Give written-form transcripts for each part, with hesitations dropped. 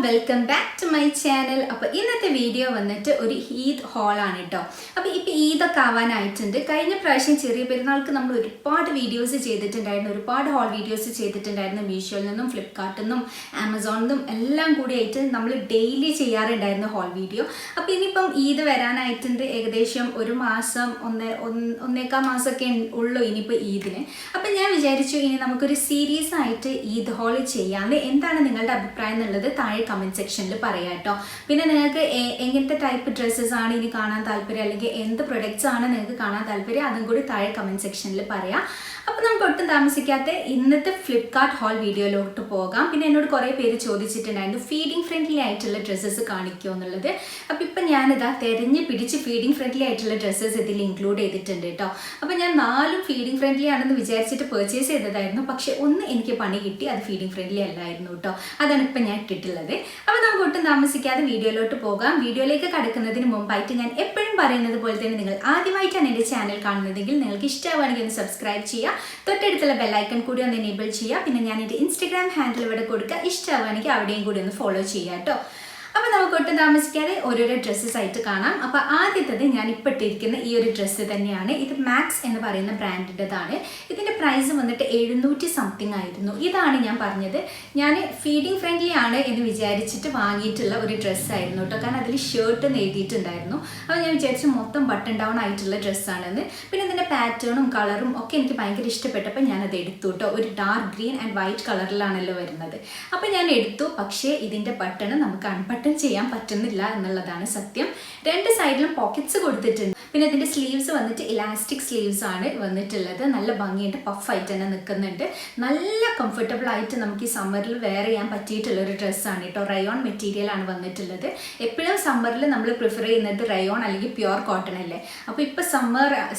Welcome back to my channel. അപ്പോൾ ഇന്നത്തെ video വന്നിട്ട് ഒരു ഈദ് ഹോളാണ് കേട്ടോ. അപ്പോൾ ഇപ്പോൾ ഈദൊക്കെ ആവാനായിട്ടുണ്ട്. കഴിഞ്ഞ പ്രാവശ്യം ചെറിയ പെരുന്നാൾക്ക് നമ്മൾ ഒരുപാട് വീഡിയോസ് ചെയ്തിട്ടുണ്ടായിരുന്നു, ഒരുപാട് ഹോൾ വീഡിയോസ് ചെയ്തിട്ടുണ്ടായിരുന്നു. മീഷോയിൽ നിന്നും ഫ്ലിപ്കാർട്ടിൽ നിന്നും ആമസോണിൽ നിന്നും എല്ലാം കൂടിയായിട്ട് നമ്മൾ ഡെയിലി ചെയ്യാറുണ്ടായിരുന്നു ഹോൾ വീഡിയോ. അപ്പോൾ ഇനിയിപ്പം ഈദ് വരാനായിട്ടുണ്ട്. ഏകദേശം ഒരു മാസം ഒന്നേകാൽ മാസമൊക്കെ ഉള്ളൂ ഇനിയിപ്പോൾ ഈദിന്. അപ്പം ഞാൻ വിചാരിച്ചു ഇനി നമുക്കൊരു സീരീസ് ആയിട്ട് ഈദ് ഹോൾ ചെയ്യാമെന്ന്. എന്താണ് നിങ്ങളുടെ അഭിപ്രായം എന്നുള്ളത് താഴെ കമൻറ്റ് സെക്ഷനിൽ പറയാം കേട്ടോ. പിന്നെ നിങ്ങൾക്ക് എങ്ങനത്തെ ടൈപ്പ് ഡ്രസ്സസ് ആണ് ഇനി കാണാൻ താല്പര്യം, അല്ലെങ്കിൽ എന്ത് പ്രൊഡക്ട്സ് ആണ് നിങ്ങൾക്ക് കാണാൻ താല്പര്യം, അതും കൂടി താഴെ കമൻറ്റ് സെക്ഷനിൽ പറയാം. അപ്പോൾ നമുക്ക് ഒട്ടും താമസിക്കാത്ത ഇന്നത്തെ ഫ്ലിപ്കാർട്ട് ഹോൾ വീഡിയോയിലോട്ട് പോകാം. പിന്നെ എന്നോട് കുറേ പേര് ചോദിച്ചിട്ടുണ്ടായിരുന്നു ഫീഡിങ് ഫ്രണ്ട്ലി ആയിട്ടുള്ള ഡ്രസ്സസ് കാണിക്കുമോ എന്നുള്ളത്. അപ്പോൾ ഇപ്പം ഞാനിതാ തിരഞ്ഞ് പിടിച്ച് ഫീഡിങ് ഫ്രണ്ട്ലി ആയിട്ടുള്ള ഡ്രസ്സസ് ഇതിൽ ഇൻക്ലൂഡ് ചെയ്തിട്ടുണ്ട് കേട്ടോ. അപ്പോൾ ഞാൻ 4 ഫീഡിങ് ഫ്രണ്ട്ലി ആണെന്ന് വിചാരിച്ചിട്ട് പർച്ചേസ് ചെയ്തതായിരുന്നു. പക്ഷേ ഒന്ന് എനിക്ക് പണി കിട്ടി, അത് ഫീഡിങ് ഫ്രണ്ട്ലി അല്ലായിരുന്നു കേട്ടോ. അതാണ് ഇപ്പം ഞാൻ ഇട്ടിട്ടുള്ളത്. അപ്പോൾ നമുക്ക് ഒട്ടും താമസിക്കാതെ വീഡിയോയിലോട്ട് പോകാം. വീഡിയോയിലേക്ക് കടക്കുന്നതിന് മുമ്പായിട്ട് ഞാൻ എപ്പോഴും പറയുന്നത് പോലെ തന്നെ നിങ്ങൾ ആദ്യമായിട്ടാണ് എൻ്റെ ചാനൽ കാണുന്നതെങ്കിൽ നിങ്ങൾക്ക് ഇഷ്ടമാണെങ്കിൽ ഒന്ന് സബ്സ്ക്രൈബ് ചെയ്യുക, തൊട്ടടുത്തുള്ള ബെല്ലൈക്കൺ കൂടി ഒന്ന് എനേബിൾ ചെയ്യുക. പിന്നെ ഞാൻ എൻ്റെ ഇൻസ്റ്റഗ്രാം ഹാൻഡിൽ ഇവിടെ കൊടുക്കുക, ഇഷ്ടമാണെങ്കിൽ അവിടെയും കൂടി ഒന്ന് ഫോളോ ചെയ്യുക കേട്ടോ. അപ്പോൾ നമുക്ക് ഒട്ടും താമസിക്കാതെ ഓരോരോ ഡ്രസ്സസ് ആയിട്ട് കാണാം. അപ്പോൾ ആദ്യത്തത് ഞാൻ ഇപ്പോൾ ഇട്ടിരിക്കുന്ന ഈ ഒരു ഡ്രസ്സ് തന്നെയാണ്. ഇത് മാക്സ് എന്ന് പറയുന്ന ബ്രാൻഡിൻ്റെതാണ്. ഇതിൻ്റെ പ്രൈസ് വന്നിട്ട് 700 സംതിങ് ആയിരുന്നു. ഇതാണ് ഞാൻ പറഞ്ഞത്, ഞാൻ ഫീഡിങ് ഫ്രണ്ട്ലി ആണ് എന്ന് വിചാരിച്ചിട്ട് വാങ്ങിയിട്ടുള്ള ഒരു ഡ്രസ്സായിരുന്നു കേട്ടോ. കാരണം അതിൽ ഷർട്ട് എഴുതിയിട്ടുണ്ടായിരുന്നു. അപ്പോൾ ഞാൻ വിചാരിച്ചു മൊത്തം ബട്ടൺ ഡൗൺ ആയിട്ടുള്ള ഡ്രസ്സാണെന്ന്. പിന്നെ ഇതിൻ്റെ പാറ്റേണും കളറും ഒക്കെ എനിക്ക് ഭയങ്കര ഇഷ്ടപ്പെട്ടപ്പോൾ ഞാനത് എടുത്തു കേട്ടോ. ഒരു ഡാർക്ക് ഗ്രീൻ ആൻഡ് വൈറ്റ് കളറിലാണല്ലോ വരുന്നത്. അപ്പോൾ ഞാൻ എടുത്തു. പക്ഷേ ഇതിൻ്റെ ബട്ടൺ നമുക്ക് അൺബട്ടൺ ചെയ്യാൻ പറ്റുന്നില്ല എന്നുള്ളതാണ് സത്യം. 2 സൈഡിലും പോക്കറ്റ്സ് കൊടുത്തിട്ടുണ്ട്. പിന്നെ ഇതിൻ്റെ സ്ലീവ്സ് വന്നിട്ട് ഇലാസ്റ്റിക് സ്ലീവ്സ് ആണ് വന്നിട്ടുള്ളത്. നല്ല ഭംഗിയായിട്ട് പഫായിട്ട് തന്നെ നിൽക്കുന്നുണ്ട്. നല്ല കംഫർട്ടബിൾ ആയിട്ട് നമുക്ക് ഈ സമ്മറിൽ വെയർ ചെയ്യാൻ പറ്റിയിട്ടുള്ള ഒരു ഡ്രസ്സാണ് കേട്ടോ. റയോൺ മെറ്റീരിയൽ ആണ് വന്നിട്ടുള്ളത്. എപ്പോഴും സമ്മറിൽ നമ്മൾ പ്രിഫർ ചെയ്യുന്നത് റയോൺ അല്ലെങ്കിൽ പ്യുവർ കോട്ടൺ അല്ലേ. അപ്പോൾ ഇപ്പോൾ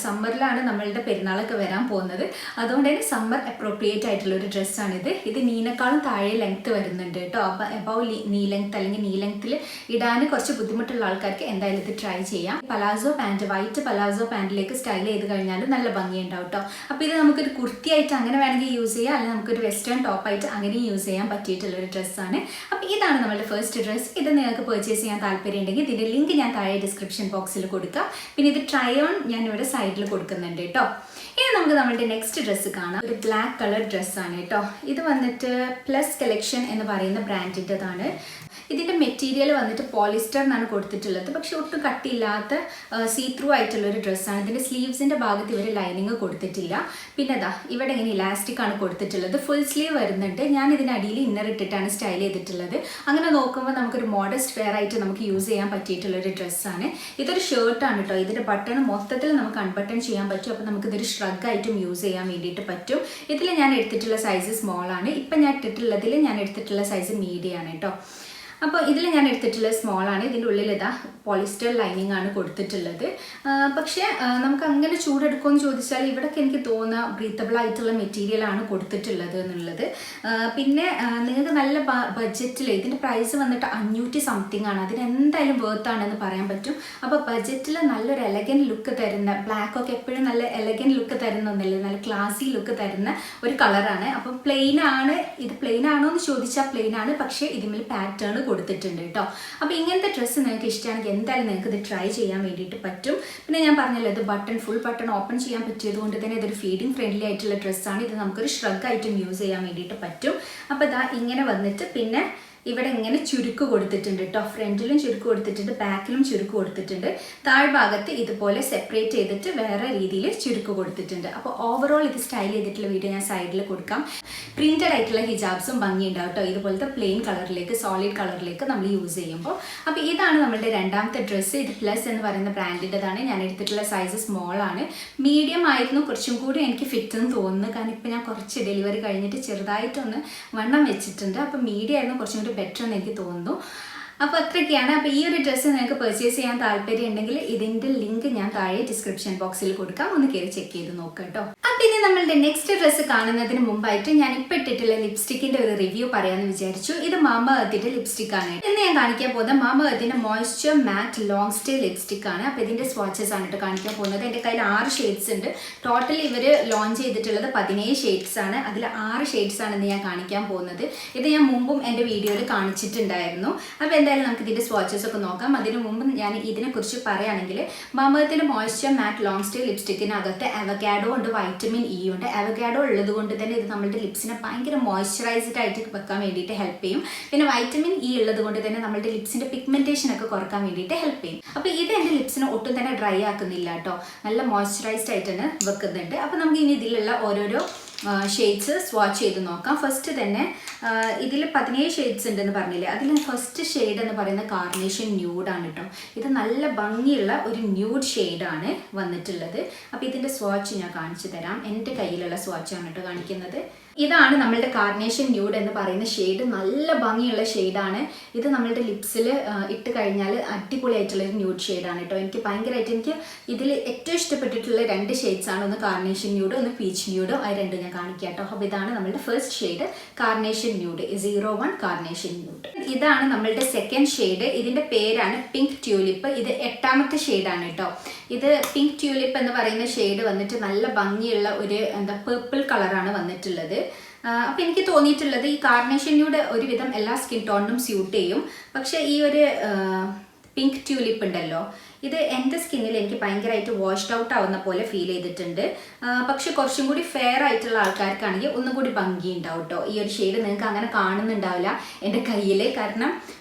സമ്മറിലാണ് നമ്മളുടെ പെരുന്നാളൊക്കെ വരാൻ പോകുന്നത്. അതുകൊണ്ട് തന്നെ സമ്മർ അപ്രോപ്രിയേറ്റ് ആയിട്ടുള്ള ഒരു ഡ്രസ്സാണിത്. ഇത് നീനേക്കാളും താഴെ ലെങ്ത്ത് വരുന്നുണ്ട് കേട്ടോ. അപ്പോൾ എബവ് നീ ലെങ്ത്ത് അല്ലെങ്കിൽ നീ ലെങ്ത്തിൽ ഇടാൻ കുറച്ച് ബുദ്ധിമുട്ടുള്ള ആൾക്കാർക്ക് എന്തായാലും ഇത് ട്രൈ ചെയ്യാം. പലാസോ പാൻറ്റ്, വൈറ്റ് പലാസോ പാൻറ്റിലേക്ക് സ്റ്റൈൽ ചെയ്ത് കഴിഞ്ഞാലും നല്ല ഭംഗിയുണ്ടാവും കേട്ടോ. അപ്പോൾ ഇത് നമുക്കൊരു കുർത്തിയായിട്ട് അങ്ങനെ വേണമെങ്കിൽ യൂസ് ചെയ്യാം, അല്ലെങ്കിൽ നമുക്കൊരു വെസ്റ്റേൺ ടോപ്പായിട്ട് അങ്ങനെയും യൂസ് ചെയ്യാൻ പറ്റിയിട്ടുള്ളൊരു ഡ്രസ്സാണ്. അപ്പോൾ ഇതാണ് നമ്മുടെ ഫസ്റ്റ് ഡ്രസ്സ്. ഇത് നിങ്ങൾക്ക് പർച്ചേസ് ചെയ്യാൻ താല്പര്യം ഉണ്ടെങ്കിൽ ഇതിൻ്റെ ലിങ്ക് ഞാൻ താഴെ ഡിസ്ക്രിപ്ഷൻ ബോക്സിൽ കൊടുക്കാം. പിന്നെ ഇത് ട്രൈ ഓൺ ഞാൻ ഇവിടെ സൈഡിൽ കൊടുക്കുന്നുണ്ട് കേട്ടോ. ഇനി നമുക്ക് നമ്മുടെ നെക്സ്റ്റ് ഡ്രസ്സ് കാണാം. ഒരു ബ്ലാക്ക് കളർ ഡ്രസ്സാണ് കേട്ടോ. ഇത് വന്നിട്ട് പ്ലസ് കളക്ഷൻ എന്ന് പറയുന്ന ബ്രാൻഡിൻ്റെതാണ്. ഇതിൻ്റെ മെറ്റീരിയൽ വന്നിട്ട് പോളിസ്റ്റർ എന്നാണ് കൊടുത്തിട്ടുള്ളത്. പക്ഷെ ഒട്ടും കട്ടിയില്ലാത്ത സീ ത്രൂ ആയിട്ടുള്ള ഒരു ഡ്രസ്സാണ്. ഇതിൻ്റെ സ്ലീവ്സിൻ്റെ ഭാഗത്ത് ഇവർ ലൈനിങ് കൊടുത്തിട്ടില്ല. പിന്നെ അതാ ഇവിടെ ഇങ്ങനെ ഇലാസ്റ്റിക് ആണ് കൊടുത്തിട്ടുള്ളത്. ഫുൾ സ്ലീവ് വരുന്നുണ്ട്. ഞാൻ ഇതിനടിയിൽ ഇന്നർ ഇട്ടിട്ടാണ് സ്റ്റൈൽ ചെയ്തിട്ടുള്ളത്. അങ്ങനെ നോക്കുമ്പോൾ നമുക്കൊരു മോഡസ്റ്റ് വെയർ ആയിട്ട് നമുക്ക് യൂസ് ചെയ്യാൻ പറ്റിയിട്ടുള്ളൊരു ഡ്രസ്സാണ്. ഇതൊരു ഷർട്ടാണ് കേട്ടോ. ഇതിൻ്റെ ബട്ടൺ മൊത്തത്തിൽ നമുക്ക് അൺബട്ടൺ ചെയ്യാൻ പറ്റും. അപ്പോൾ നമുക്കിതൊരു ഷ്രഗായിട്ടും യൂസ് ചെയ്യാൻ വേണ്ടിയിട്ട് പറ്റും. ഇതിൽ ഞാൻ എടുത്തിട്ടുള്ള സൈസ് സ്മോളാണ്. ഇപ്പം ഞാൻ ഇട്ടിട്ടുള്ളതിൽ ഞാൻ എടുത്തിട്ടുള്ള സൈസ് മീഡിയം ആണ് കേട്ടോ. അപ്പോൾ ഇതിൽ ഞാൻ എടുത്തിട്ടുള്ളത് സ്മോളാണ്. ഇതിൻ്റെ ഉള്ളിൽ ഇതാ പോളിസ്റ്റർ ലൈനിങ് ആണ് കൊടുത്തിട്ടുള്ളത്. പക്ഷേ നമുക്ക് അങ്ങനെ ചൂടെടുക്കുമെന്ന് ചോദിച്ചാൽ ഇവിടെയൊക്കെ എനിക്ക് തോന്നുക ബ്രീത്തബിൾ ആയിട്ടുള്ള മെറ്റീരിയലാണ് കൊടുത്തിട്ടുള്ളത് എന്നുള്ളത്. പിന്നെ നിങ്ങൾക്ക് നല്ല ബഡ്ജറ്റിൽ ഇതിൻ്റെ പ്രൈസ് വന്നിട്ട് 500 സംതിങ് ആണ്. അതിന് എന്തായാലും വേർത്താണെന്ന് പറയാൻ പറ്റും. അപ്പോൾ ബഡ്ജറ്റിൽ നല്ലൊരു എലഗൻറ്റ് ലുക്ക് തരുന്ന, ബ്ലാക്കൊക്കെ എപ്പോഴും നല്ല എലഗൻറ്റ് ലുക്ക് തരുന്ന ഒന്നല്ലേ, നല്ല ക്ലാസി ലുക്ക് തരുന്ന ഒരു കളറാണ്. അപ്പം പ്ലെയിൻ ആണ്. ഇത് പ്ലെയിൻ ആണോ എന്ന് ചോദിച്ചാൽ പ്ലെയിൻ ആണ്, പക്ഷേ ഇതിൽ പാറ്റേൺ കൊടുത്തിട്ടുണ്ട് കേട്ടോ. അപ്പോൾ ഇങ്ങനത്തെ ഡ്രസ്സ് നിങ്ങൾക്ക് ഇഷ്ടമാണെങ്കിൽ എന്തായാലും നിങ്ങൾക്ക് ഇത് ട്രൈ ചെയ്യാൻ വേണ്ടിയിട്ട് പറ്റും. പിന്നെ ഞാൻ പറഞ്ഞല്ലോ ഇത് ഫുൾ ബട്ടൺ ഓപ്പൺ ചെയ്യാൻ പറ്റിയത് കൊണ്ട് തന്നെ ഇതൊരു ഫീഡിങ് ഫ്രണ്ട്ലി ആയിട്ടുള്ള ഡ്രസ്സാണ്. ഇത് നമുക്കൊരു ഷ്രഗായിട്ടും യൂസ് ചെയ്യാൻ വേണ്ടിയിട്ട് പറ്റും. അപ്പോൾ ഇതാ ഇങ്ങനെ വന്നിട്ട് പിന്നെ ഇവിടെ ഇങ്ങനെ ചുരുക്ക് കൊടുത്തിട്ടുണ്ട് കേട്ടോ. ഫ്രണ്ടിലും ചുരുക്ക് കൊടുത്തിട്ടുണ്ട്, ബാക്കിലും ചുരുക്ക് കൊടുത്തിട്ടുണ്ട്. താഴ്ഭാഗത്ത് ഇതുപോലെ സെപ്പറേറ്റ് ചെയ്തിട്ട് വേറെ രീതിയിൽ ചുരുക്ക് കൊടുത്തിട്ടുണ്ട്. അപ്പോൾ ഓവറോൾ ഇത് സ്റ്റൈൽ ചെയ്തിട്ടുള്ള വീഡിയോ ഞാൻ സൈഡിൽ കൊടുക്കാം. പ്രിന്റഡ് ആയിട്ടുള്ള ഹിജാബ്സും ഭംഗിയുണ്ടാവും കേട്ടോ. ഇതുപോലത്തെ പ്ലെയിൻ കളറിലേക്ക്, സോളിഡ് കളറിലേക്ക് നമ്മൾ യൂസ് ചെയ്യുമ്പോൾ. അപ്പോൾ ഇതാണ് നമ്മുടെ രണ്ടാമത്തെ ഡ്രസ്സ്. ഇത് പ്ലസ് എന്ന് പറയുന്ന ബ്രാൻഡിൻ്റെതാണ്. ഞാൻ എടുത്തിട്ടുള്ള സൈസ് സ്മോൾ ആണ്. മീഡിയം ആയിരുന്നു കുറച്ചും കൂടി എനിക്ക് ഫിറ്റ് എന്ന് തോന്നുന്നു. കാരണം ഇപ്പോൾ ഞാൻ കുറച്ച് ഡെലിവറി കഴിഞ്ഞിട്ട് ചെറുതായിട്ടൊന്ന് വണ്ണം വെച്ചിട്ടുണ്ട്. അപ്പോൾ മീഡിയം ആയിരുന്നു കുറച്ചും കൂടി ബെറ്റർ എന്ന് എനിക്ക് തോന്നുന്നു. അപ്പോൾ അത്രയൊക്കെയാണ്. അപ്പോൾ ഈ ഒരു ഡ്രസ്സ് നിങ്ങൾക്ക് പർച്ചേസ് ചെയ്യാൻ താല്പര്യം ഉണ്ടെങ്കിൽ ഇതിൻ്റെ ലിങ്ക് ഞാൻ താഴെ ഡിസ്ക്രിപ്ഷൻ ബോക്സിൽ കൊടുക്കാം. ഒന്ന് കയറി ചെക്ക് ചെയ്ത് നോക്കാം കേട്ടോ. അപ്പം ഇനി നമ്മളുടെ നെക്സ്റ്റ് ഡ്രസ്സ് കാണുന്നതിന് മുമ്പായിട്ട് ഞാൻ ഇപ്പം ഇട്ടിട്ടുള്ള ലിപ്സ്റ്റിക്കിന്റെ ഒരു റിവ്യൂ പറയാമെന്ന് വിചാരിച്ചു. ഇത് മാമ എർത്തിന്റെ ലിപ്സ്റ്റിക് ആണ്. ഇന്ന് ഞാൻ കാണിക്കാൻ പോകുന്നത് മാമ എർത്തിന്റെ moisture matte long stay lipstick ആണ്. അപ്പോൾ ഇതിന്റെ സ്വാച്ചസ് ആണ് കേട്ടോ കാണിക്കാൻ പോകുന്നത്. എൻ്റെ കയ്യിൽ 6 ഷെയ്ഡ്സ് ഉണ്ട്. ടോട്ടൽ ഇവർ ലോഞ്ച് ചെയ്തിട്ടുള്ളത് 17 ഷെയ്ഡ്സ് ആണ്. അതിൽ 6 ഷെയ്ഡ്സ് ആണ് ഇന്ന് ഞാൻ കാണിക്കാൻ പോകുന്നത്. ഇത് ഞാൻ മുമ്പും എൻ്റെ വീഡിയോയിൽ കാണിച്ചിട്ടുണ്ടായിരുന്നു. അപ്പോൾ എന്തായാലും നമുക്ക് ഇതിന്റെ സ്വാച്ചസ് ഒക്കെ നോക്കാം. അതിന് മുമ്പ് ഞാൻ ഇതിനെക്കുറിച്ച് പറയുകയാണെങ്കിൽ മാമ എർത്തിന്റെ മോയ്സ്ചർ മാറ്റ് ലോങ് സ്റ്റേ ലിപ്സ്റ്റിക്കിനകത്ത് അവക്കാഡോ ഉണ്ട്, വൈറ്റമിൻ ഇ ഉണ്ട്. അവക്കാഡോ ഉള്ളത് കൊണ്ട് തന്നെ ഇത് നമ്മുടെ ലിപ്സിനെ ഭയങ്കര മോയ്സ്ചറൈസ്ഡ് ആയിട്ട് വെക്കാൻ വേണ്ടിയിട്ട് ഹെൽപ്പ് ചെയ്യും. പിന്നെ വൈറ്റമിൻ ഇ ഉള്ളത് കൊണ്ട് തന്നെ നമ്മുടെ ലിപ്സിന്റെ പിഗ്മെന്റേഷൻ ഒക്കെ കുറക്കാൻ വേണ്ടിയിട്ട് ഹെൽപ്പ് ചെയ്യും. അപ്പോൾ ഇത് എൻ്റെ ലിപ്സിനെ ഒട്ടും തന്നെ ഡ്രൈ ആക്കുന്നില്ല കേട്ടോ, നല്ല മോയ്സ്ചറൈസ്ഡ് ആയിട്ട് തന്നെ വെക്കുന്നുണ്ട്. അപ്പോൾ നമുക്ക് ഇനി ഇതിലുള്ള ഓരോരോ ഷെയ്ഡ്സ് സ്വാച്ച് ചെയ്ത് നോക്കാം. ഫസ്റ്റ് തന്നെ ഇതിൽ 17 ഷെയ്ഡ്സ് ഉണ്ടെന്ന് പറഞ്ഞില്ലേ, അതിൽ ഫസ്റ്റ് ഷെയ്ഡ് എന്ന് പറയുന്നത് കാർണേഷൻ ന്യൂഡാണ് കേട്ടോ. ഇത് നല്ല ഭംഗിയുള്ള ഒരു ന്യൂഡ് ഷെയ്ഡാണ് വന്നിട്ടുള്ളത്. അപ്പോൾ ഇതിൻ്റെ സ്വാച്ച് ഞാൻ കാണിച്ചു തരാം. എൻ്റെ കയ്യിലുള്ള സ്വാച്ചാണ് കേട്ടോ കാണിക്കുന്നത്. ഇതാണ് നമ്മളുടെ കാർണേഷൻ ന്യൂഡ് എന്ന് പറയുന്ന ഷെയ്ഡ്. നല്ല ഭംഗിയുള്ള ഷെയ്ഡാണ് ഇത്. നമ്മളുടെ ലിപ്സിൽ ഇട്ട് കഴിഞ്ഞാൽ അടിപൊളിയായിട്ടുള്ള ഒരു ന്യൂഡ് ഷെയ്ഡാണ് കേട്ടോ. എനിക്ക് ഇതിൽ ഏറ്റവും ഇഷ്ടപ്പെട്ടിട്ടുള്ള 2 ഷെയ്ഡ്സ് ആണ്. ഒന്ന് കാർണേഷൻ ന്യൂഡ്, ഒന്ന് പീച്ച് ന്യൂഡ്. അത് രണ്ടും ഞാൻ കാണിക്കാം കേട്ടോ. അപ്പോൾ ഇതാണ് നമ്മളുടെ first shade carnation nude 01 carnation nude. ഇതാണ് നമ്മളുടെ സെക്കൻഡ് ഷെയ്ഡ്. ഇതിൻ്റെ പേരാണ് പിങ്ക് ട്യൂലിപ്പ്. ഇത് 8ാമത്തെ ഷെയ്ഡാണ് കേട്ടോ. ഇത് പിങ്ക് ട്യൂലിപ്പ് എന്ന് പറയുന്ന ഷെയ്ഡ് വന്നിട്ട് നല്ല ഭംഗിയുള്ള ഒരു പേർപ്പിൾ കളറാണ് വന്നിട്ടുള്ളത്. അപ്പം എനിക്ക് തോന്നിയിട്ടുള്ളത് ഈ കാർണേഷൻ ന്യൂഡ് ഒരുവിധം എല്ലാ സ്കിൻ ടോണിനും സ്യൂട്ട് ചെയ്യും. പക്ഷേ ഈ ഒരു പിങ്ക് ട്യൂലിപ്പ് ഉണ്ടല്ലോ, ഇത് എൻ്റെ സ്കിന്നിൽ എനിക്ക് ഭയങ്കരമായിട്ട് വാഷ്ഡ് ഔട്ട് ആവുന്ന പോലെ ഫീൽ ചെയ്തിട്ടുണ്ട്. പക്ഷെ കുറച്ചും കൂടി ഫെയർ ആയിട്ടുള്ള ആൾക്കാർക്കാണെങ്കിൽ ഒന്നും കൂടി ഭംഗി ഉണ്ടാവും കേട്ടോ. ഈ ഒരു ഷെയ്ഡ് നിങ്ങൾക്ക് അങ്ങനെ കാണുന്നുണ്ടാവില്ല എൻ്റെ കയ്യിൽ, കാരണം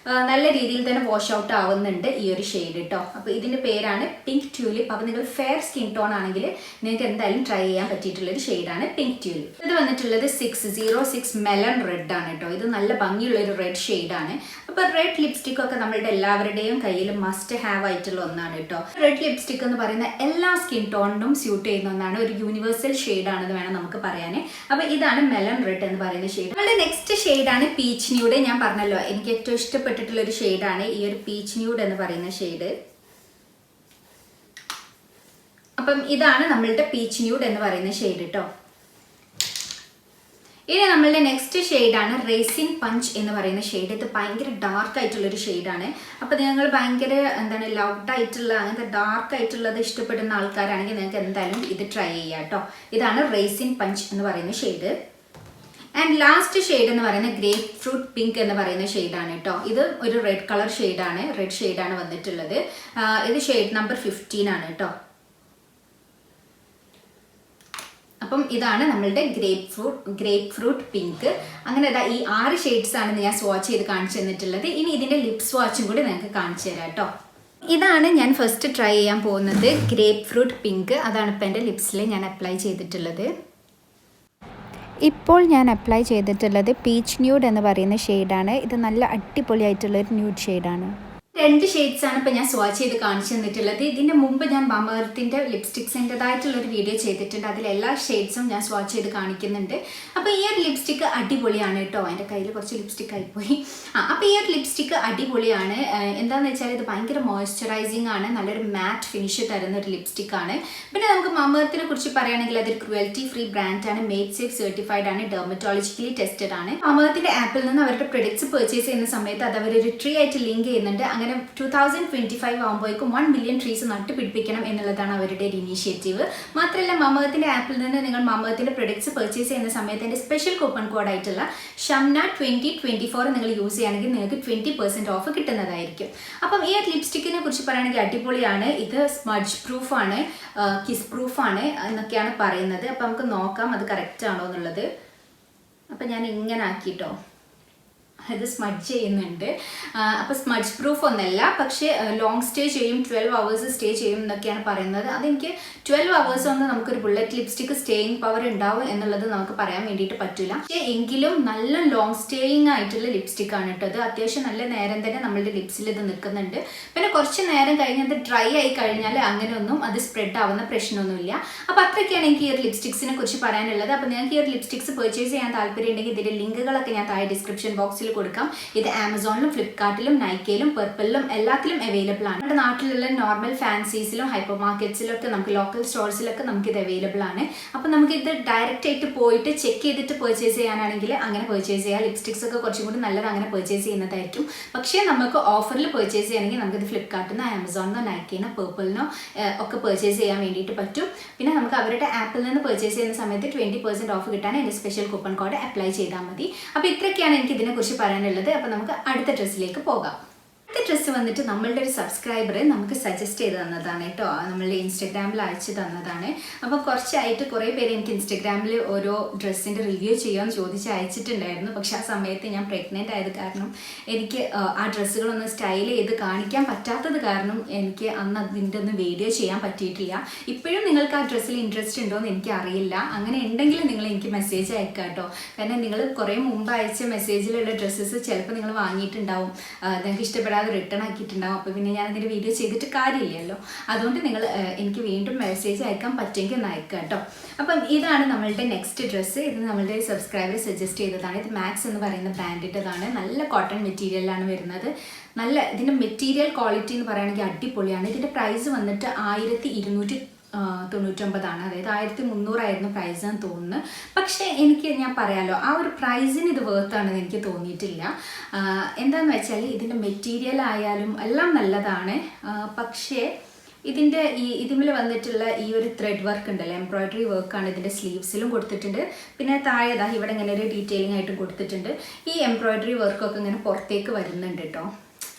നല്ല രീതിയിൽ തന്നെ വാഷ് ഔട്ട് ആവുന്നുണ്ട് ഈ ഒരു ഷെയ്ഡ് കേട്ടോ. അപ്പോൾ ഇതിൻ്റെ പേരാണ് പിങ്ക് ട്യൂലിപ്പ്. അപ്പോൾ നിങ്ങൾ ഫെയർ സ്കിൻ ടോൺ ആണെങ്കിൽ നിങ്ങൾക്ക് എന്തായാലും ട്രൈ ചെയ്യാൻ പറ്റിയിട്ടുള്ളൊരു ഷെയ്ഡാണ് പിങ്ക് ട്യൂലിപ്പ്. ഇത് വന്നിട്ടുള്ളത് 606 മെലൺ റെഡ് ആണ് കേട്ടോ. ഇത് നല്ല ഭംഗിയുള്ളൊരു റെഡ് ഷെയ്ഡാണ്. അപ്പോൾ റെഡ് ലിപ്സ്റ്റിക് ഒക്കെ നമ്മളുടെ എല്ലാവരുടെയും കയ്യിൽ മസ്റ്റ് ഹാവ് ആയിട്ടുള്ള ഒന്നാണ് കേട്ടോ. റെഡ് ലിപ്സ്റ്റിക് എന്ന് പറയുന്ന എല്ലാ സ്കിൻ ടോണിനും സ്യൂട്ട് ചെയ്യുന്ന ഒന്നാണ്. ഒരു യൂണിവേഴ്സൽ ഷെയ്ഡ് ആണെന്ന് വേണം നമുക്ക് പറയാൻ. അപ്പോൾ ഇതാണ് മെലൺ റെഡ് എന്ന് പറയുന്ന ഷെയ്ഡ്. നമ്മളുടെ നെക്സ്റ്റ് ഷെയ്ഡാണ് പീച്ച് ന്യൂഡ്. ഞാൻ പറഞ്ഞല്ലോ എനിക്ക് ഏറ്റവും ഇഷ്ടപ്പെട്ടിട്ടുള്ള ഒരു ഷെയ്ഡാണ് ഈ ഒരു പീച്ച് ന്യൂഡ് എന്ന് പറയുന്ന ഷെയ്ഡ്. അപ്പം ഇതാണ് നമ്മളുടെ പീച്ച് ന്യൂഡ് എന്ന് പറയുന്ന ഷെയ്ഡ് കേട്ടോ. ഇനി നമ്മളുടെ നെക്സ്റ്റ് ഷെയ്ഡാണ് റേസിൻ പഞ്ച് എന്ന് പറയുന്ന ഷെയ്ഡ്. ഇത് ഭയങ്കര ഡാർക്ക് ആയിട്ടുള്ളൊരു ഷെയ്ഡാണ്. അപ്പോൾ നിങ്ങൾ ഭയങ്കര ലൗഡ് ആയിട്ടുള്ള അങ്ങനത്തെ ഡാർക്ക് ആയിട്ടുള്ളത് ഇഷ്ടപ്പെടുന്ന ആൾക്കാരാണെങ്കിൽ നിങ്ങൾക്ക് എന്തായാലും ഇത് ട്രൈ ചെയ്യാം കേട്ടോ. ഇതാണ് റേസിൻ പഞ്ച് എന്ന് പറയുന്ന ഷെയ്ഡ്. ആൻഡ് ലാസ്റ്റ് ഷെയ്ഡ് എന്ന് പറയുന്നത് ഗ്രേപ്പ് ഫ്രൂട്ട് പിങ്ക് എന്ന് പറയുന്ന ഷെയ്ഡാണ് കേട്ടോ. ഇത് ഒരു റെഡ് കളർ ഷെയ്ഡാണ്, റെഡ് ഷെയ്ഡാണ് വന്നിട്ടുള്ളത്. ഇത് ഷെയ്ഡ് നമ്പർ 15 ആണ് കേട്ടോ. അപ്പം ഇതാണ് നമ്മളുടെ ഗ്രേപ്പ് ഫ്രൂട്ട് പിങ്ക്. അങ്ങനെ ഈ 6 ഷെയ്ഡ്സ് ആണ് ഞാൻ സ്വാച്ച് ചെയ്ത് കാണിച്ചു തന്നിട്ടുള്ളത്. ഇനി ഇതിൻ്റെ ലിപ് സ്വാച്ചും കൂടി നിങ്ങൾക്ക് കാണിച്ചു തരാം കേട്ടോ. ഇതാണ് ഞാൻ ഫസ്റ്റ് ട്രൈ ചെയ്യാൻ പോകുന്നത്, ഗ്രേപ്പ് ഫ്രൂട്ട് പിങ്ക്. അതാണ് ഇപ്പം എൻ്റെ ലിപ്സിൽ ഞാൻ അപ്ലൈ ചെയ്തിട്ടുള്ളത്. ഇപ്പോൾ ഞാൻ അപ്ലൈ ചെയ്തിട്ടുള്ളത് പീച്ച് ന്യൂഡ് എന്ന് പറയുന്ന ഷെയ്ഡാണ്. ഇത് നല്ല അടിപൊളിയായിട്ടുള്ളൊരു ന്യൂഡ് ഷെയ്ഡാണ്. 2 ഷെയ്ഡ്സ് ആണ് ഇപ്പം ഞാൻ സ്വാച്ച് ചെയ്ത് കാണിച്ചു തന്നിട്ടുള്ളത്. ഇതിൻ്റെ മുമ്പ് ഞാൻ മാമ എർത്തിൻ്റെ ലിപ്സ്റ്റിക്സിൻ്റെതായിട്ടുള്ളൊരു വീഡിയോ ചെയ്തിട്ടുണ്ട്. അതിൽ എല്ലാ ഷെയ്ഡ്സും ഞാൻ സ്വാച്ച് ചെയ്ത് കാണിക്കുന്നുണ്ട്. അപ്പോൾ ഈ ഒരു ലിപ്സ്റ്റിക്ക് അടിപൊളിയാണ് കേട്ടോ. എൻ്റെ കയ്യിൽ കുറച്ച് ലിപ്സ്റ്റിക് ആയിപ്പോയി. അപ്പോൾ ഈ ഒരു ലിപ്സ്റ്റിക്ക് അടിപൊളിയാണ്. എന്താണെന്ന് വെച്ചാൽ ഇത് ഭയങ്കര മോയ്സ്ചറൈസിങ് ആണ്, നല്ലൊരു മാറ്റ് ഫിനിഷ് തരുന്ന ഒരു ലിപ്സ്റ്റിക്കാണ്. പിന്നെ നമുക്ക് മാമ എർത്തിനെ കുറിച്ച് പറയുകയാണെങ്കിൽ അതൊരു ക്രുവൽറ്റി ഫ്രീ ബ്രാൻഡാണ്, മെയ്ഡ് സേഫ് സർട്ടിഫൈഡ് ആണ്, ഡെർമറ്റോളജിക്കലി ടെസ്റ്റഡ് ആണ്. മാമ എർത്തിൻ്റെ ആപ്പിൽ നിന്ന് അവരുടെ പ്രൊഡക്ട്സ് പർച്ചേസ് ചെയ്യുന്ന സമയത്ത് അത് അവരൊരു ട്രീ ആയിട്ട് ലിങ്ക് ചെയ്യുന്നുണ്ട്. അങ്ങനെ 2025 ആകുമ്പോഴേക്കും 1 മില്യൺ ട്രീസ് നട്ടുപിടിപ്പിക്കണം എന്നുള്ളതാണ് അവരുടെ ഒരു ഇനീഷ്യേറ്റീവ്. മാത്രമല്ല മാമ എർത്തിൻ്റെ ആപ്പിൽ നിന്ന് നിങ്ങൾ മാമ എർത്തിൻ്റെ പ്രൊഡക്ട്സ് പർച്ചേസ് ചെയ്യുന്ന സമയത്ത് എൻ്റെ സ്പെഷ്യൽ കൂപ്പൺ കോഡായിട്ടുള്ള ഷംന 2024 നിങ്ങൾ യൂസ് ചെയ്യുകയാണെങ്കിൽ നിങ്ങൾക്ക് 20% ഓഫ് കിട്ടുന്നതായിരിക്കും. അപ്പം ഈ ലിപ്സ്റ്റിക്കിനെ കുറിച്ച് പറയുകയാണെങ്കിൽ അടിപൊളിയാണ്. ഇത് സ്മഡ്ജ് പ്രൂഫാണ്, കിസ് പ്രൂഫാണ് എന്നൊക്കെയാണ് പറയുന്നത്. അപ്പം നമുക്ക് നോക്കാം അത് കറക്റ്റ് ആണോ എന്നുള്ളത്. അപ്പം ഞാൻ ഇങ്ങനെ ആക്കിയിട്ടോ, ഇത് സ്മഡ്ജ് ചെയ്യുന്നുണ്ട്. അപ്പോൾ സ്മഡ്ജ് പ്രൂഫ് ഒന്നല്ല, പക്ഷേ ലോങ് സ്റ്റേ ചെയ്യും, 12 hours സ്റ്റേ ചെയ്യും എന്നൊക്കെയാണ് പറയുന്നത്. അതെനിക്ക് 12 hours ഒന്നും നമുക്കൊരു ബുള്ളറ്റ് ലിപ്സ്റ്റിക്ക് സ്റ്റേയിങ് പവർ ഉണ്ടാവും എന്നുള്ളത് നമുക്ക് പറയാൻ വേണ്ടിയിട്ട് പറ്റില്ല. പക്ഷേ എങ്കിലും നല്ല ലോങ് സ്റ്റേയിങ് ആയിട്ടുള്ള ലിപ്സ്റ്റിക്കാണ് കേട്ടോ. ഇത് അത്യാവശ്യം നല്ല നേരം തന്നെ നമ്മളുടെ ലിപ്സിൽ ഇത് നിൽക്കുന്നുണ്ട്. പിന്നെ കുറച്ച് നേരം കഴിഞ്ഞ് അത് ഡ്രൈ ആയി കഴിഞ്ഞാൽ അങ്ങനെയൊന്നും അത് സ്പ്രെഡ് ആവുന്ന പ്രശ്നമൊന്നുമില്ല. അപ്പോൾ അത്രയൊക്കെയാണ് എനിക്ക് ഈ ഒരു ലിപ്സ്റ്റിക്സിനെ കുറിച്ച് പറയാനുള്ളത്. അപ്പോൾ നിങ്ങൾക്ക് ഈ ഒരു ലിപ്സ്റ്റിക്സ് പർച്ചേസ് ചെയ്യാൻ താല്പര്യം ഉണ്ടെങ്കിൽ ഇതിൻ്റെ ലിങ്കുകളൊക്കെ ഞാൻ താഴെ ഡിസ്ക്രിപ്ഷൻ ബോക്സിൽ കൊടുക്കാം. ഇത് ആമസോണിലും ഫ്ലിപ്കാർട്ടിലും നൈക്കയിലും പർപ്പിളിലും എല്ലാത്തിലും അവൈലബിൾ ആണ്. നമ്മുടെ നാട്ടിലുള്ള നോർമൽ ഫാൻസീസിലും ഹൈപ്പർ മാർക്കറ്റ്സിലും ഒക്കെ നമുക്ക് ലോക്കൽ സ്റ്റോഴ്സിലൊക്കെ നമുക്ക് ഇത് അവൈലബിൾ ആണ്. അപ്പോൾ നമുക്ക് ഇത് ഡയറക്റ്റ് ആയിട്ട് പോയിട്ട് ചെക്ക് ചെയ്തിട്ട് പർച്ചേസ് ചെയ്യാനാണെങ്കിൽ അങ്ങനെ പർച്ചേസ് ചെയ്യാം. ലിപ്സ്റ്റിക്സ് ഒക്കെ കുറച്ചും കൂടി നല്ലത് അങ്ങനെ പർച്ചേസ് ചെയ്യുന്നതായിരിക്കും. പക്ഷേ നമുക്ക് ഓഫറിൽ പർച്ചേസ് ചെയ്യണമെങ്കിൽ നമുക്കിത് ഫ്ലിപ്കാർട്ടിൽ നിന്ന് ആമസോണിനോ നൈക്കിനോ പർപ്പിളിനോ ഒക്കെ പർച്ചേസ് ചെയ്യാൻ വേണ്ടിയിട്ട് പറ്റും. പിന്നെ നമുക്ക് അവരുടെ ആപ്പിൽ നിന്ന് പർച്ചേസ് ചെയ്യുന്ന സമയത്ത് 20% ഓഫ് കിട്ടാൻ എൻ്റെ സ്പെഷ്യൽ കൂപ്പൺ കോഡ് അപ്ലൈ ചെയ്താൽ മതി. അപ്പോൾ ഇത്രയൊക്കെയാണ് എനിക്ക് ഇതിനെക്കുറിച്ച് പറയാനുള്ളത്. അപ്പോൾ നമുക്ക് അടുത്ത ഡ്രസ്സിലേക്ക് പോകാം. അടുത്ത ഡ്രസ്സ് വന്നിട്ട് നമ്മളുടെ ഒരു സബ്സ്ക്രൈബർ നമുക്ക് സജസ്റ്റ് ചെയ്ത് തന്നതാണ് കേട്ടോ. നമ്മളുടെ ഇൻസ്റ്റഗ്രാമിൽ അയച്ചു തന്നതാണ്. അപ്പോൾ കുറച്ചായിട്ട് കുറേ പേര് എനിക്ക് ഇൻസ്റ്റഗ്രാമിൽ ഓരോ ഡ്രസ്സിൻ്റെ റിവ്യൂ ചെയ്യാമെന്ന് ചോദിച്ച് അയച്ചിട്ടുണ്ടായിരുന്നു. പക്ഷേ ആ സമയത്ത് ഞാൻ പ്രഗ്നൻ്റ് ആയത് കാരണം എനിക്ക് ആ ഡ്രസ്സുകളൊന്ന് സ്റ്റൈൽ ചെയ്ത് കാണിക്കാൻ പറ്റാത്തത് കാരണം എനിക്ക് അന്ന് അതിൻ്റെ ഒന്ന് വീഡിയോ ചെയ്യാൻ പറ്റിയിട്ടില്ല. ഇപ്പോഴും നിങ്ങൾക്ക് ആ ഡ്രസ്സിൽ ഇൻട്രസ്റ്റ് ഉണ്ടോ എന്ന് എനിക്ക് അറിയില്ല. അങ്ങനെ ഉണ്ടെങ്കിൽ നിങ്ങൾ എനിക്ക് മെസ്സേജ് അയക്കുക കേട്ടോ. കാരണം നിങ്ങൾ കുറേ മുമ്പ് അയച്ച മെസ്സേജിലുള്ള ഡ്രസ്സസ് ചിലപ്പോൾ നിങ്ങൾ വാങ്ങിയിട്ടുണ്ടാവും, നിങ്ങൾക്ക് ഇഷ്ടപ്പെടാതെ റിട്ടേൺ ആക്കിയിട്ടുണ്ടാവും. അപ്പോൾ പിന്നെ ഞാൻ അതിൻ്റെ വീഡിയോ ചെയ്തിട്ട് കാര്യമില്ലല്ലോ. അതുകൊണ്ട് നിങ്ങൾ എനിക്ക് വീണ്ടും മെസ്സേജ് അയക്കാൻ പറ്റുമെങ്കിൽ ഒന്ന് അയക്കുക കേട്ടോ. അപ്പം ഇതാണ് നമ്മളുടെ നെക്സ്റ്റ് ഡ്രസ്സ്. ഇത് നമ്മളുടെ സബ്സ്ക്രൈബർ സജസ്റ്റ് ചെയ്തതാണ്. ഇത് മാക്സ് എന്ന് പറയുന്ന ബ്രാൻഡിൻ്റെതാണ്. നല്ല കോട്ടൺ മെറ്റീരിയലാണ് വരുന്നത്. നല്ല ഇതിൻ്റെ മെറ്റീരിയൽ ക്വാളിറ്റി എന്ന് പറയുകയാണെങ്കിൽ അടിപൊളിയാണ്. ഇതിൻ്റെ പ്രൈസ് വന്നിട്ട് 1299, അതായത് 1300 പ്രൈസ് എന്ന് തോന്നുന്നു. പക്ഷേ ഞാൻ പറയാമല്ലോ, ആ ഒരു പ്രൈസിന് ഇത് വേർത്താണെന്ന് എനിക്ക് തോന്നിയിട്ടില്ല. എന്താണെന്ന് വെച്ചാൽ ഇതിൻ്റെ മെറ്റീരിയൽ ആയാലും എല്ലാം നല്ലതാണ്. പക്ഷേ ഇതിൽ വന്നിട്ടുള്ള ഈ ഒരു ത്രെഡ് വർക്ക് ഉണ്ടല്ലോ, എംബ്രോയ്ഡറി വർക്കാണ് ഇതിൻ്റെ സ്ലീവ്സിലും കൊടുത്തിട്ടുണ്ട്. പിന്നെ താഴെ ഇവിടെ ഇങ്ങനെ ഒരു ഡീറ്റെയിലിംഗ് ആയിട്ടും കൊടുത്തിട്ടുണ്ട്. ഈ എംബ്രോയ്ഡറി വർക്കൊക്കെ ഇങ്ങനെ പുറത്തേക്ക് വരുന്നുണ്ട് കേട്ടോ.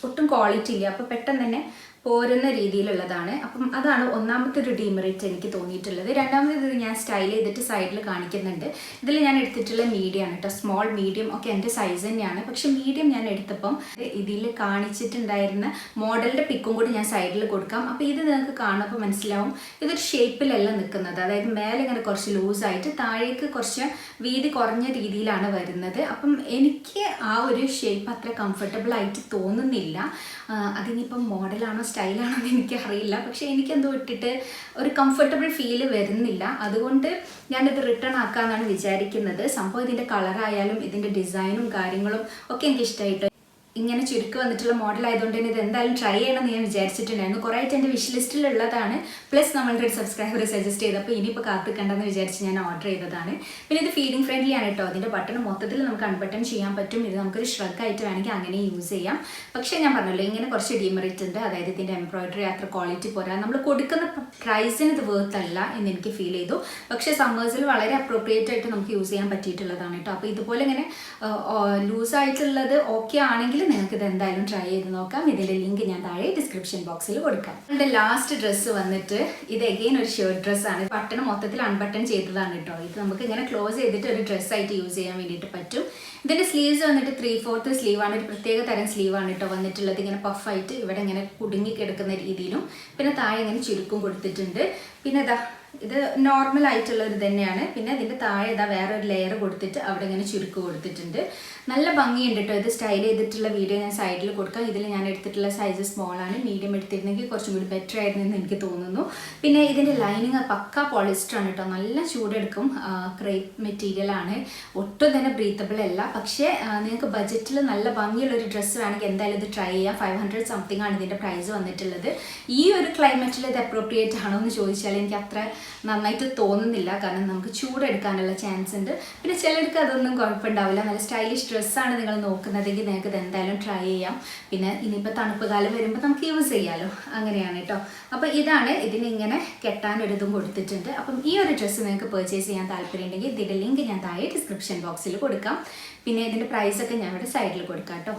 ഒട്ടും ക്വാളിറ്റി ഇല്ല. അപ്പോൾ പെട്ടെന്ന് തന്നെ പോരുന്ന രീതിയിലുള്ളതാണ്. അപ്പം അതാണ് ഒന്നാമത്തെ ഒരു ഡീമെറിറ്റ് എനിക്ക് തോന്നിയിട്ടുള്ളത്. രണ്ടാമത്തേത് ഞാൻ സ്റ്റൈൽ ചെയ്തിട്ട് സൈഡിൽ കാണിക്കുന്നുണ്ട്. ഇതിൽ ഞാൻ എടുത്തിട്ടുള്ള മീഡിയം ആണ് കേട്ടോ. സ്മോൾ മീഡിയം ഒക്കെ എൻ്റെ സൈസ് തന്നെയാണ്. പക്ഷെ മീഡിയം ഞാൻ എടുത്തപ്പം ഇതിൽ കാണിച്ചിട്ടുണ്ടായിരുന്ന മോഡലിൻ്റെ പിക്കും കൂടി ഞാൻ സൈഡിൽ കൊടുക്കാം. അപ്പോൾ ഇത് നിങ്ങൾക്ക് കാണുമ്പോൾ മനസ്സിലാവും ഇതൊരു ഷേപ്പിലല്ല നിൽക്കുന്നത്. അതായത് മേലെ ഇങ്ങനെ കുറച്ച് ലൂസായിട്ട് താഴേക്ക് കുറച്ച് വീതി കുറഞ്ഞ രീതിയിലാണ് വരുന്നത്. അപ്പം എനിക്ക് ആ ഒരു ഷേപ്പ് അത്ര കംഫർട്ടബിൾ ആയിട്ട് തോന്നുന്നില്ല. അതിനിപ്പം മോഡലാണോ സ്റ്റൈലാണോ എന്ന് എനിക്കറിയില്ല. പക്ഷേ എനിക്കെന്തോ ഇട്ടിട്ട് ഒരു കംഫർട്ടബിൾ ഫീല് വരുന്നില്ല. അതുകൊണ്ട് ഞാനിത് റിട്ടേൺ ആക്കാമെന്നാണ് വിചാരിക്കുന്നത്. സംഭവം ഇതിൻ്റെ കളറായാലും ഇതിൻ്റെ ഡിസൈനും കാര്യങ്ങളും ഒക്കെ എനിക്ക് ഇഷ്ടമായിട്ട് ഇങ്ങനെ ചുരുക്കി വന്നിട്ടുള്ള മോഡൽ ആയതുകൊണ്ട് തന്നെ ഇത് എന്തായാലും ട്രൈ ചെയ്യണമെന്ന് ഞാൻ വിചാരിച്ചിട്ടുണ്ടായിരുന്നു. കുറേ ആയിട്ട് എൻ്റെ വിഷ് ലിസ്റ്റിലുള്ളതാണ്. പ്ലസ് നമ്മളുടെ ഒരു സബ്സ്ക്രൈബർ സജസ്റ്റ് ചെയ്തപ്പോൾ ഇനിയിപ്പോൾ കാത്തിക്കണ്ടെന്ന് വിചാരിച്ച് ഞാൻ ഓർഡർ ചെയ്തതാണ്. പിന്നെ ഇത് ഫീഡിങ് ഫ്രണ്ട്ലി ആണ് കേട്ടോ. അതിൻ്റെ ബട്ടൺ മൊത്തത്തിൽ നമുക്ക് അൺബട്ടൺ ചെയ്യാൻ പറ്റും. ഇത് നമുക്കൊരു ഷ്രഗ് ആയിട്ട് വേണമെങ്കിൽ അങ്ങനെ യൂസ് ചെയ്യാം. പക്ഷേ ഞാൻ പറഞ്ഞല്ലോ, ഇങ്ങനെ കുറച്ച് ഡിമെറിറ്റ് ഉണ്ട്. അതായത് ഇതിൻ്റെ എംബ്രോയ്ഡറി അത്ര ക്വാളിറ്റി പോരാ. നമ്മൾ കൊടുക്കുന്ന പ്രൈസിന് ഇത് വേർത്ത് അല്ല എന്ന് എനിക്ക് ഫീൽ ചെയ്തു. പക്ഷേ സമ്മേഴ്സിൽ വളരെ അപ്രോപ്രിയേറ്റ് ആയിട്ട് നമുക്ക് യൂസ് ചെയ്യാൻ പറ്റിയിട്ടുള്ളതാണ് കേട്ടോ. അപ്പോൾ ഇതുപോലെ ഇങ്ങനെ ലൂസായിട്ടുള്ളത് ഓക്കെ ആണെങ്കിൽ നിങ്ങൾക്ക് ഇത് എന്തായാലും ട്രൈ ചെയ്ത് നോക്കാം. ഇതിൻ്റെ ലിങ്ക് ഞാൻ താഴെ ഡിസ്ക്രിപ്ഷൻ ബോക്സിൽ കൊടുക്കാം. ഇതിൻ്റെ ലാസ്റ്റ് ഡ്രസ്സ് വന്നിട്ട് ഇത് എഗെയിൻ ഒരു ഷർട്ട് ഡ്രസ്സാണ്. ബട്ടൺ മൊത്തത്തിൽ അൺബട്ടൺ ചെയ്തതാണ് കേട്ടോ. ഇത് നമുക്ക് ഇങ്ങനെ ക്ലോസ് ചെയ്തിട്ട് ഒരു ഡ്രസ്സായിട്ട് യൂസ് ചെയ്യാൻ വേണ്ടിയിട്ട് പറ്റും. ഇതിൻ്റെ സ്ലീവ്സ് വന്നിട്ട് 3/4 സ്ലീവാണ്. ഒരു പ്രത്യേക തരം സ്ലീവാണ് കേട്ടോ വന്നിട്ടുള്ളത്. ഇങ്ങനെ പഫായിട്ട് ഇവിടെ ഇങ്ങനെ കുടുങ്ങി കിടക്കുന്ന രീതിയിലും പിന്നെ താഴെ ഇങ്ങനെ ചുരുക്കും കൊടുത്തിട്ടുണ്ട്. പിന്നെ ഇത് നോർമൽ ആയിട്ടുള്ള ഒരു തന്നെയാണ്. പിന്നെ ഇതിൻ്റെ താഴെ വേറെ ഒരു ലെയർ കൊടുത്തിട്ട് അവിടെ ഇങ്ങനെ ചുരുക്ക് കൊടുത്തിട്ടുണ്ട്. നല്ല ഭംഗിയുണ്ട് കേട്ടോ. ഇത് സ്റ്റൈൽ ചെയ്തിട്ടുള്ള വീഡിയോ ഞാൻ സൈഡിൽ കൊടുക്കാം. ഇതിൽ ഞാൻ എടുത്തിട്ടുള്ള സൈസ് സ്മോൾ ആണ്. മീഡിയം എടുത്തിരുന്നെങ്കിൽ കുറച്ചും കൂടി ബെറ്റർ ആയിരുന്നു എന്ന് എനിക്ക് തോന്നുന്നു. പിന്നെ ഇതിൻ്റെ ലൈനിങ് പക്ക പോളിസ്റ്റർ ആണ് കേട്ടോ. നല്ല ചൂടെടുക്കും. ക്രേപ്പ് മെറ്റീരിയൽ ആണ്. ഒട്ടും തന്നെ ബ്രീത്തബിൾ അല്ല. പക്ഷേ നിങ്ങൾക്ക് ബഡ്ജറ്റിൽ നല്ല ഭംഗിയുള്ളൊരു ഡ്രസ്സ് വേണമെങ്കിൽ എന്തായാലും ഇത് ട്രൈ ചെയ്യാം. 500 സംതിങ് ആണ് ഇതിൻ്റെ പ്രൈസ് വന്നിട്ടുള്ളത്. ഈ ഒരു ക്ലൈമറ്റിൽ ഇത് അപ്രോപ്രിയേറ്റ് ആണോ എന്ന് ചോദിച്ചാൽ എനിക്ക് അത്ര നന്നായിട്ട് തോന്നുന്നില്ല. കാരണം നമുക്ക് ചൂടെടുക്കാനുള്ള ചാൻസ് ഉണ്ട്. പിന്നെ ചിലർക്ക് അതൊന്നും കുഴപ്പമുണ്ടാവില്ല. നല്ല സ്റ്റൈലിഷ് ഡ്രസ്സാണ് നിങ്ങൾ നോക്കുന്നതെങ്കിൽ നിങ്ങൾക്ക് ഇത് എന്തായാലും ട്രൈ ചെയ്യാം. പിന്നെ ഇനിയിപ്പോൾ തണുപ്പ് കാലം വരുമ്പോൾ നമുക്ക് യൂസ് ചെയ്യാമല്ലോ. അങ്ങനെയാണ് കേട്ടോ. അപ്പോൾ ഇതാണ് ഇതിനിങ്ങനെ കെട്ടാനൊരിതും കൊടുത്തിട്ടുണ്ട്. അപ്പം ഈ ഒരു ഡ്രസ്സ് നിങ്ങൾക്ക് പർച്ചേസ് ചെയ്യാൻ താല്പര്യമുണ്ടെങ്കിൽ ഇതിൻ്റെ ലിങ്ക് ഞാൻ താഴെ ഡിസ്ക്രിപ്ഷൻ ബോക്സിൽ കൊടുക്കാം. പിന്നെ ഇതിൻ്റെ പ്രൈസൊക്കെ ഞാൻ ഇവിടെ സൈഡിൽ കൊടുക്കാം കേട്ടോ.